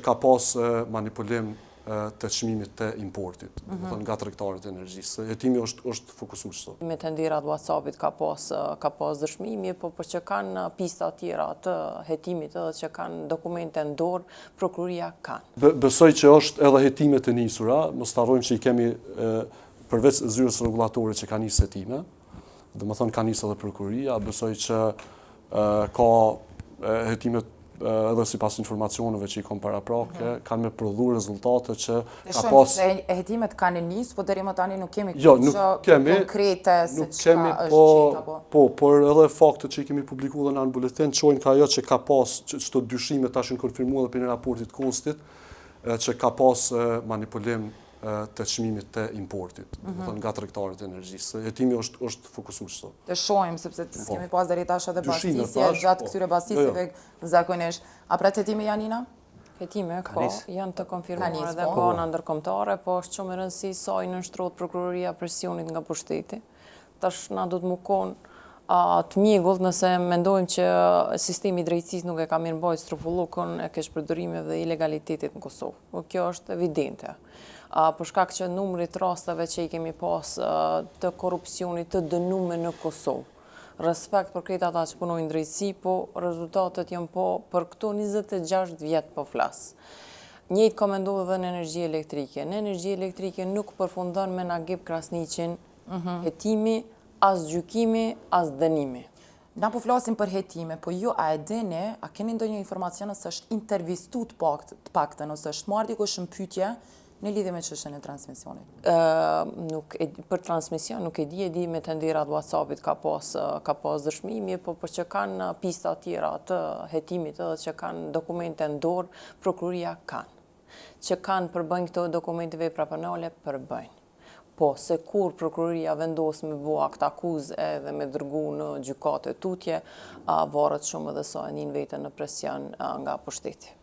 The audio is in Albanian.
ka pas manipulim të çmimit të importit, nga tregtarët e energjisë. Hetimi është fokusuar kështu. Me tenderat WhatsAppit ka pas dëshmimi, po për që kanë pista tjera të hetimit edhe që kanë dokumente në dorë, prokuroria kanë. Besoj që është edhe hetimet e nisura, mos harrojmë që i kemi përveç zyrës rregullatore që ka nisë hetime, domethënë ka nisë edhe prokuroria, besoj që ka hetimet edhe sipas informacioneve që i kam paraprake, kanë me prodhu rezultate që ka pas... Hetimet kanë nisë, po deri më tani nuk kemi konkrete se çka është gjithë, por edhe faktet që i kemi publikuar në buletin çojnë ka ajo që ka pas çdo dyshime tash në konfirmuar edhe për raportit kostit, që ka pas manipulim të çmimit të importit, nga tregtarët e energjisë. Hetimi është fokusuar kështu. Të shohim sepse kemi pas deri tash edhe bastisje gjatë këtyre bastisjeve zakonisht. A pra hetimi Janina? Hetime, janë të konfirmuar dhe ka në ndërkombëtare, po është shumë e rëndësishme sa i nënshtrohet prokuroria presionit nga pushteti. Tash na do të mukon të mjegullt nëse mendojmë që sistemi i drejtësisë nuk e ka mirëmbajtur strufulukun e keq përdorimeve dhe ilegalitetit në Kosovë. Po kjo është evidente. Për shkak që numrit rasteve që i kemi pas të korrupsionit të dënuar në Kosovë. Respekt për krejt ata që punojnë drejtësi, po rezultatet janë po për këto 26 vjet po flas. Njëjtë ka menduar edhe në energji elektrike. Në energji elektrike nuk përfundon me Nagib Krasniqin hetimi, as gjykimi, as dënimi. Na po flasim për hetime, po ju a e dini, a keni ndonjë informacion se është intervistuar të paktën ose është marrë dikush në pyetje në lidhje me çështjen e transmisionit? Për transmision nuk e di me tenderat WhatsAppit ka pas dëshmimi, po për që kanë pista tjera të hetimit edhe që kanë dokumente në dorë, prokuroria kanë. Që kanë përbëjnë këto dokumente vepra penale, përbëjnë. Po, se kur prokuroria vendos me bua këtë akuzë edhe me dërgu në gjykate tutje, varet shumë edhe sa e njën vetën në presion nga pushteti.